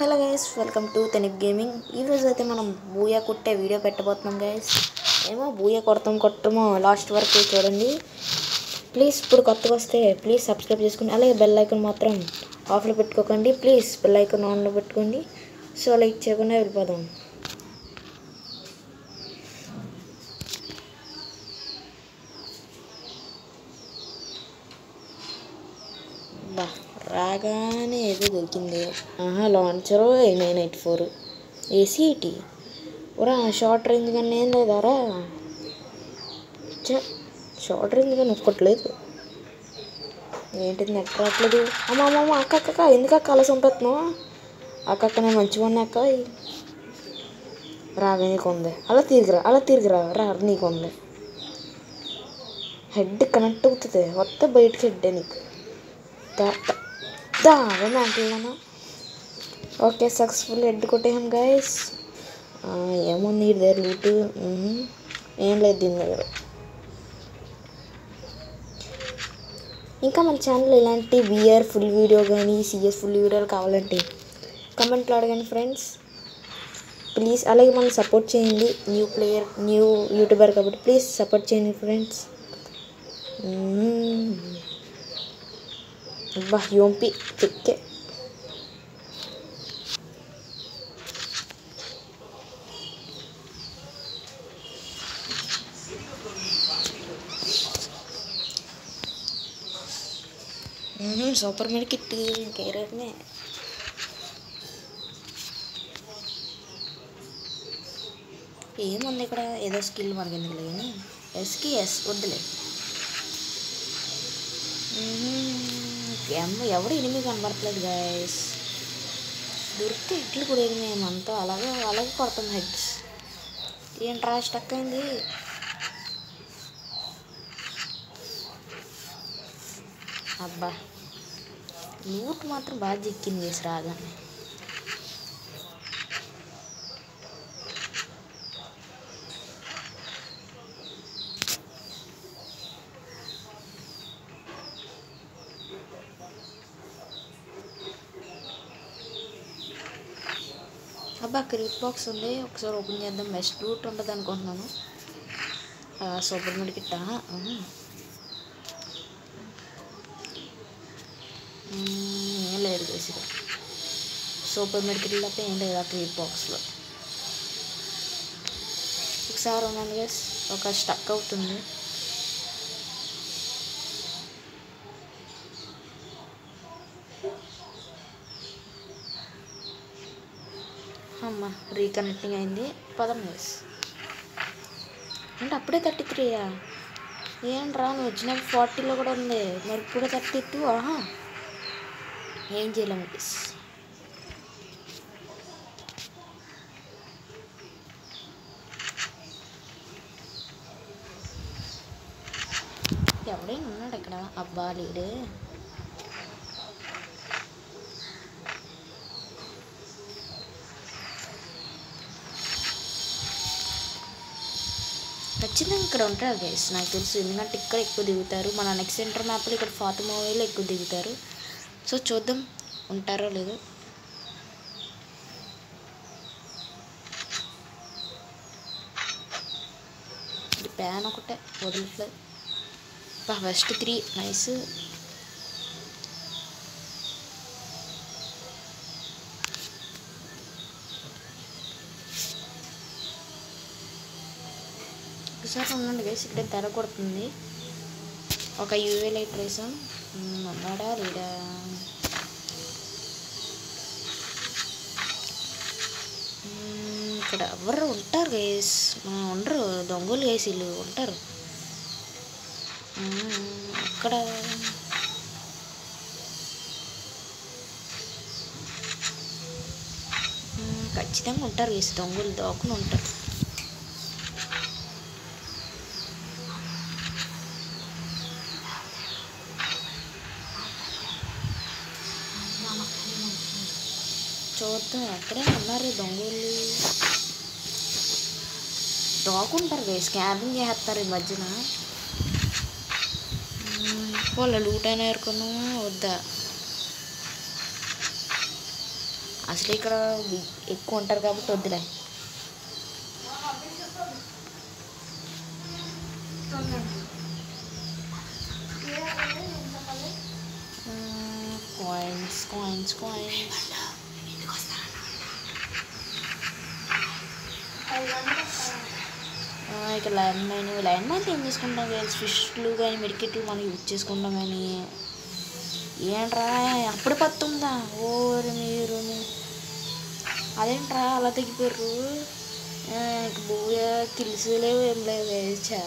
Hello guys, welcome to తెనిప్ gaming. ఈరోజు అయితే మనం బూయా కొట్టే వీడియో పెట్టబోతున్నాం గైస్. ఏమో బూయా కొడతామో లాస్ట్ వరకు చూడండి ప్లీజ్. ఇప్పుడు కొత్తగా వస్తే ప్లీజ్ సబ్స్క్రైబ్ చేసుకోండి, అలాగే బెల్ ఐకాన్ మాత్రం ఆఫ్లో పెట్టుకోకండి ప్లీజ్. బెల్ ఐకాన్ ఆన్లో పెట్టుకోండి. సో లైక్ చేయకుండా వెళ్ళిపోదాం. బా రాగానే ఏదో దొరికింది. Launcher 984 ACT ఒరా. షార్ట్ రేంజ్ కానీ ఏం లేదారా? షార్ట్ రేంజ్ కానీ ఒక్కట్లేదు. ఏంటిది నెట్ రావట్లేదు? అమ్మ అక్క ఎందుకు అక్క అలా చంపేస్తున్నావు? అక్క నేను మంచిగా ఉన్నా అక్క. రావే నీకు ఉంది, అలా తిరిగిరా రా, నీకు ఉంది. హెడ్ కనెక్ట్ అవుతుంది, వస్తే బయటకి హెడ్డే నీకు. మ్యాంటల్నా? ఓకే, సక్సెస్ఫుల్ హెడ్ కొట్టేసాం గైస్. ఏముంది దగ్గర లూటు? ఏం లేదు దీని దగ్గర. ఇంకా మన ఛానల్ ఇలాంటి విఆర్ ఫుల్ వీడియో కానీ సిఎస్ ఫుల్ వీడియోలు కావాలంటే కమెంట్లో అడగండి ఫ్రెండ్స్ ప్లీజ్. అలాగే మనం సపోర్ట్ చేయండి, న్యూ యూట్యూబర్ కాబట్టి ప్లీజ్ సపోర్ట్ చేయండి ఫ్రెండ్స్. అబ్బా యోంపి చెక్కే. Super market కేరనే. ఏముంది ఇక్కడ? ఏదో స్కిల్ మనకి ఎందుకు కానీ ఎస్ వద్దులే. ఎవడు ఎనిమిది కనబడట్లేదు గైస్. దొరికితే ఇట్లు కూడా మేమంతా అలాగే కొడతాం హెడ్స్. ఏంట్రా స్టక్ అయింది? అబ్బా లూట్ మాత్రం బాగా చిక్కింది చేసి రాగానే. అబ్బా క్రీట్ బాక్స్ ఉంది, ఒకసారి ఓపెన్ చేద్దాం. బెస్ట్ రూట్ ఉంటుంది అనుకుంటున్నాను. సూపర్ మార్కెట్ ఏం లేదు బేసిక్గా. సూపర్ మార్కెట్ తప్ప ఏం లేదు ఆ క్రీట్ బాక్స్లో. ఒకసారి ఉన్నాను గైస్, ఒక స్టక్ అవుతుంది. అమ్మ రీకనెక్టింగ్ అయింది. పదం గైస్. అంటే అప్పుడే 33యా? ఏంట్రా నువ్వు వచ్చిన 40లో కూడా ఉంది, మరి ఇప్పుడు 32? ఏం చేయలేము గైస్. ఎవడైనా ఉన్నాడు ఇక్కడ? అబ్బా లేడే. ఖచ్చితంగా ఇక్కడ ఉంటారు గైస్ నాకు తెలుసు, ఎందుకంటే ఇక్కడ ఎక్కువ దిగుతారు. మన నెక్స్ట్ సెంటర్ మ్యాప్లో ఇక్కడ ఫాతిమా వేలో ఎక్కువ దిగుతారు. సో చూద్దాం ఉంటారో లేదో. ఇది ప్యాన్ ఒకటే వదలట్లేదు. West 3 nice. ఒకసారి ఉండండి గైస్, ఇక్కడ తెర కొడుతుంది. ఒక యూవీ లైట్ వేసాం. అన్నాడా లేడా? ఇక్కడ ఎవరు ఉంటారు గైస్? ఉండరు, దొంగలు గైస్ వీళ్ళు ఉంటారు అక్కడ. ఖచ్చితంగా ఉంటారు గైస్, దొంగలు దాక్కుని ఉంటారు. చూద్దాం, అక్కడే ఉన్నారు దొంగలు. దాక్కుంటారు గైస్, క్యాబింగ్ చేస్తారు ఈ మధ్యన. వాళ్ళ లూట్ అయినా ఎరుకున్నామా వద్దా? అసలు ఇక్కడ ఎక్కువ ఉంటారు కాబట్టి వద్దులే. Coins coins coins. ఇక ల్యాండ్ మైన్ ఏం చేసుకుంటాం గైస్, ఫిష్లు కానీ మెడికెట్లు మనం యూజ్ చేసుకుంటాం. కానీ ఏంట్రా అప్పుడే పత్తుందా ఓరి మీరు, అదేంట్రా అలా తగ్గిపోయారు. బూయా కిల్స్ లేవు ఏం లేవు వేసా,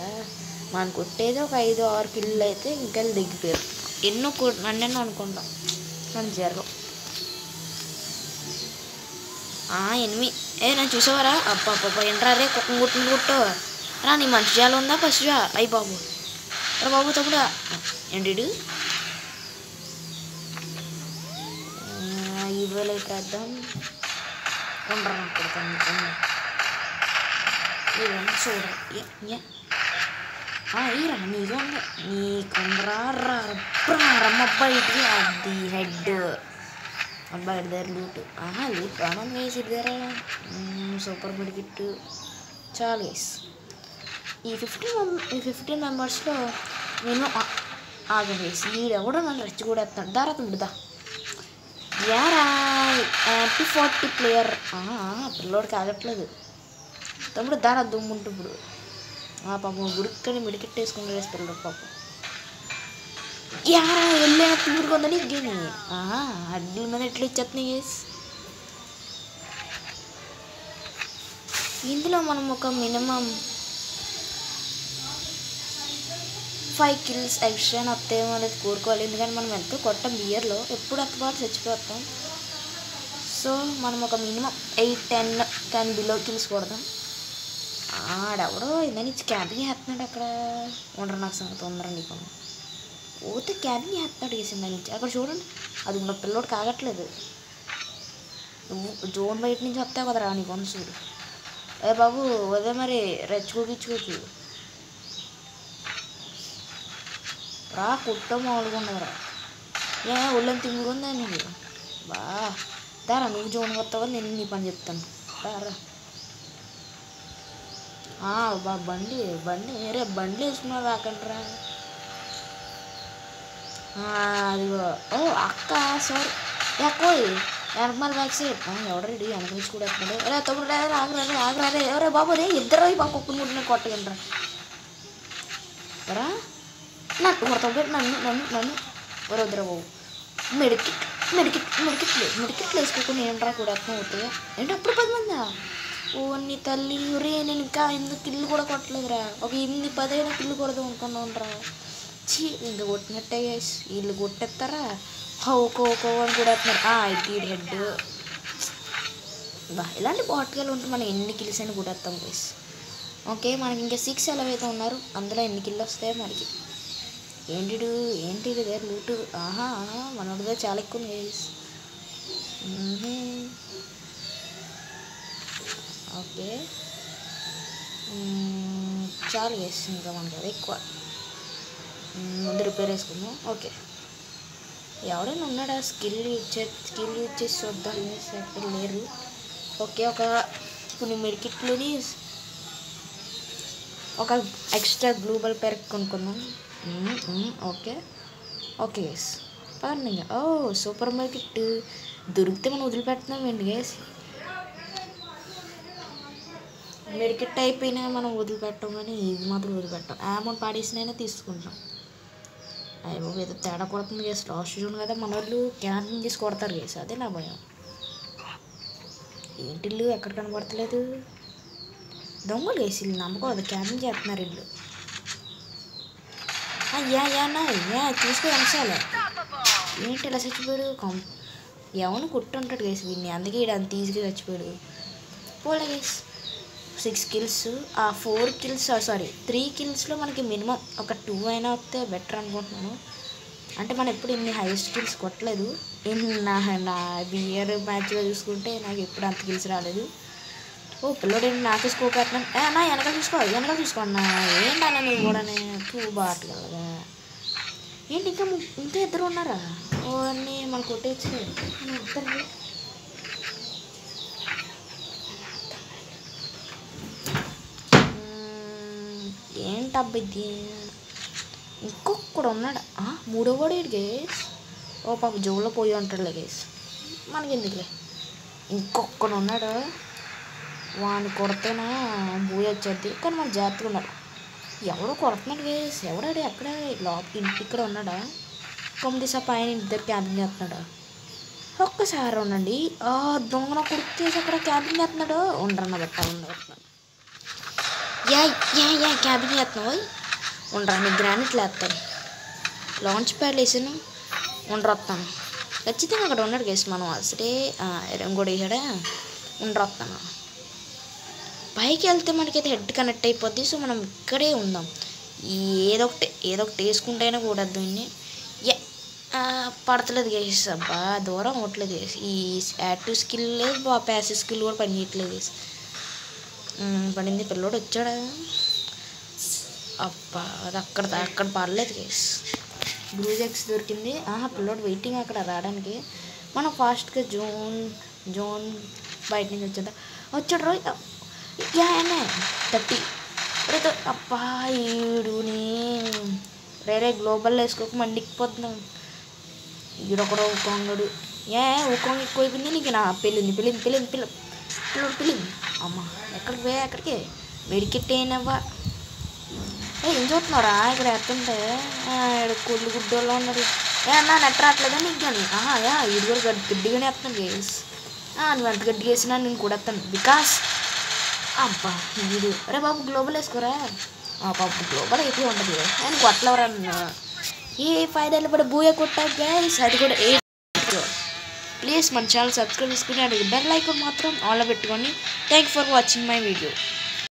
మనం కొట్టేది ఒక 5-6 కిల్లు అయితే ఇంకా తగ్గిపోయారు. ఎన్నో అన్నెన్నో అనుకుంటాం మనం జరగవు. 8 నేను చూసావారా అప్ప ఏంట్రా రే కుక్కను కొట్టు రా, నీ మంచి జాలు ఉందా పసివా? అయ్యి బాబు రా బాబు తమ్ముడా ఏంటి ఇవ్వలే చేద్దాం. ఉండరా కొడతాను ఇవన్నీ చూడరా ఈరా నీకు ఉంది నీకుండరా రమ్మబ్బాయికి అది హెడ్ అబ్బాయి దగ్గర లూట్. లూట్ ప్రాణం వేసి దగ్గర సూపర్ మెడికిట్ చాలా వేసి. ఈ 15 మెంబర్స్లో నేను ఆగవేసి ఈడెవడో నన్ను రెచ్చి కూడా వేస్తాను. దారా తమ్ముడుదా యారా MP40 ప్లేయర్ పిల్లోడికి ఆగట్లేదు తమ్ముడు. దారా దుమ్ముంటు ఇప్పుడు పాపం గుడికని మెడికెట్ వేసుకుని వేసి పిల్లడు పాపం. యారా వెళ్ళిన తీరుగా ఉందని గేమి అడ్ల మీద ఎట్లా ఇచ్చేస్తున్నాయి గేస్. ఇందులో మనం ఒక మినిమం 5 కిల్స్ ఎక్స్ట్రా వస్తాయేమో అనేది కోరుకోవాలి. ఎందుకంటే మనం ఎంతో కొట్టం బియర్లో ఎప్పుడు అత్తబాటు చచ్చిపోతాం. సో మనం ఒక మినిమం 8-10 బిలో కిల్స్ కొడదాం. ఆడెవడో ఇందని క్యాంపింగ్ చేస్తున్నాడు అక్కడ. ఉండరు నాకు సంగతి తొందర నీకు పోతే క్యాంపింగ్ చేస్తున్నాడు వేసిందని నుంచి అక్కడ చూడండి. అది ఉన్న పిల్లోడు కాగట్లేదు. నువ్వు జోన్ బయట నుంచి వస్తావు కదరా నీ కొను చూడు. బాబు అదే మరి రెచ్చుకోకిచ్చుకోవచ్చు రా కుట్ట మామూలుగా ఉన్నదిరా. ఒళ్ళని తిమ్ముకుందా నీకు దారా నువ్వు జోన్ వస్తావు కదా నేను నీ పని చెప్తాను రా. బండి రే బండి వేసుకున్నా రాకండిరా. అదిగో అక్క సారీ ఎక్కోయి వెనకమాల బ్యాక్ సైడ్ ఎవడరెడీ వెనక నుంచి కూడా ఎత్తున్నాడు. రే తమ్ముడు ఆగరారే ఎవరే బాబు రే ఇద్దరు బాబు కుక్కను ముట్టిన కొట్టగండ్రా రా. నాకు కొడతాడు నన్ను వరొద్దురా బాబు. మెడికెట్లు వేసుకోకుండా ఏంట్రా కూడా ఎత్తున అవుతాయా ఏంటి అప్పుడు 10 మందా? నీ తల్లి రే నేను ఇంకా 8 కిల్లు కూడా కొట్టలేదురా. ఒక 8-10 కిల్లు కొడదాం అనుకున్నాను. ఇంకా కొట్టినట్టే గైస్ వీళ్ళు కొట్టేస్తారా హోకో అని కూడా వేస్తున్నారు. ఇది హెడ్ ఇలాంటి బాటికలు ఉంటే మనం ఎన్ని కిల్స్ అయినా కొట్టేస్తాం గైస్. ఓకే మనకి ఇంకా 6 ఎలా అయితే ఉన్నారు అందులో ఎన్ని కిల్లు వస్తాయో మనకి. ఏంటి దగ్గర లూటు మనోడిదే చాలా ఎక్కువ ఉంది గైస్. ఓకే చాలా గైస్ ఇంకా మనకి అది ఎక్కువ. ముందు రిపేర్ వేసుకుందాం. ఓకే ఎవరైనా ఉన్నాడా స్కిల్ యూజ్ చేసి చూద్దాం ఎక్కడ లేరు. ఓకే ఒక కొన్ని మెడికిట్లోని ఒక ఎక్స్ట్రా గ్లోబల్ పెరక్ కొనుక్కుందాం. ఓకే గైస్ పదండి. సూపర్ మార్కెట్ దొరికితే మనం వదిలిపెడుతున్నాం ఏంటి గైస్. మెడికెట్ అయిపోయినా మనం వదిలిపెట్టాం కానీ ఇది మాత్రం వదిలిపెట్టాం. అమౌంట్ పాడేసినైనా తీసుకుంటాం. అయ్యో ఏదో తేడా కొడుతుంది గేస్. లాస్ట్ జోన్ కదా మన వాళ్ళు క్యాన్సిల్ చేసి కొడతారు గేస్. అదే నా భయం. ఏంటిల్లు ఎక్కడ కనబడతలేదు దొంగలు గేసి వీళ్ళు నమ్మకూడదు. క్యాన్సిల్ చేస్తున్నారు వీళ్ళు. చూసుకో అంశాలే ఏంటి ఇలా చచ్చిపోయాడు. ఎవరు కుట్టుంటాడు గేసి వీడిని అందుకే వీడు అంత ఈజీగా చచ్చిపోయాడు. పోలే గేస్ 6 కిల్స్ 4 కిల్స్ 3 కిల్స్లో మనకి మినిమం ఒక 2 అయినా వస్తే బెటర్ అనుకుంటున్నాను. అంటే మనం ఎప్పుడు ఇన్ని హైయెస్ట్ కిల్స్ కొట్టలేదు. నా బియర్ మ్యాచ్లో చూసుకుంటే నాకు ఎప్పుడు అంత కిల్స్ రాలేదు. పిల్లడు నాకే స్కోప్ పెట్టినాను. నా వెనకాల చూసుకోండి ఏంటన్నా నువ్వు కూడా బాటగలగా ఏంటి ఇంకా 2 ఉన్నారా? అన్నీ మనం కొట్టేయచ్చు. అబ్బాయి ఇంకొకడు ఉన్నాడు. మూడో వాడు ఏంటి గేస్? ఓ పాప జోలో పోయి ఉంటాడులే గేస్, మనకి ఎందుకులే. ఇంకొకడు ఉన్నాడు, వాడిని కొడితేనా బూయ వచ్చేది. కానీ మన జాగ్రత్తగా ఉన్నాడు. ఎవడో కొడుతున్నాడు గేస్, ఎవడాడు? ఎక్కడ ఇంటి ఇక్కడ ఉన్నాడా? 9 పైన ఇద్దరు క్యాంపింగ్ చేస్తున్నాడు. ఒక్కసారి ఉండండి, దొంగన కుడికేసి అక్కడ క్యాంపింగ్ చేస్తున్నాడు. ఉండరన్న పెట్టాలన్నట్టున్నాడు. యా క్యాంపింగ్ చేస్తున్నావు. ఉండరాని గ్రానైట్లు వేస్తాను, లాంచ్ ప్యాడ్లు వేసాను. ఉండరొస్తాను ఖచ్చితంగా. అక్కడ ఉన్నాడు గేస్, మనం అసలే ఇంకోటి వేసాడా. ఉండరొస్తాను. పైకి వెళ్తే మనకైతే హెడ్ కనెక్ట్ అయిపోద్ది. సో మనం ఇక్కడే ఉందాం. ఏదో ఒకటి వేసుకుంటేనే కూడా దీన్ని పడతలేదు గేస్. అబ్బా దూరం అవ్వట్లేదు గేస్. ఈ యాక్టివ్ స్కిల్ లేదు, ప్యాసివ్ స్కిల్ కూడా పని చేయట్లేదు గేస్. పడింది. పిల్లోడు వచ్చాడా? అబ్బా అది అక్కడ పడలేదు గేస్. బ్రూజెక్స్ దొరికింది. పిల్లోడు వెయిటింగ్ అక్కడ రావడానికి. మనం ఫాస్ట్గా జోన్ బయట నుంచి వచ్చాడు రోజు. యానే 30. అబ్బా ఈడుని రేరే గ్లోబల్ వేసుకోక మండికిపోతున్నాం. ఈడొకడు ఊకొంగడు. ఊకొంగ ఎక్కువైపోయింది నీకు. నా పిల్లింది. అమ్మ ఎక్కడికి మెడికెట్టేనవ్వా. ఏం చూస్తున్నారా ఇక్కడ ఎత్తుంటే? కొళ్ళు గుడ్డోళ్ళు ఉన్నాడు. అన్నా నెట్ రావట్లేదా నీకు? కానీ ఇది కూడా గడ్డిగానే వేస్తాను గేస్. నువ్వు ఎంత గడ్డిగా వేసినా నేను కూడా వేస్తాను. బికాస్ అబ్బా వీడు అరే బాబు గ్లోబల్ వేసుకోరా. బాబు గ్లోబల్ అయితే ఉండదు. నేను కొట్టలేవరన్నా ఏ ఫైనల్ పడి బూయ కొట్టా గైస్. అది కూడా ప్లీజ్ మన ఛానల్ సబ్స్క్రైబ్ చేసుకుని బెల్ ఐకాన్ మాత్రం ఆన్లో పెట్టుకోండి. Thank you for watching my video.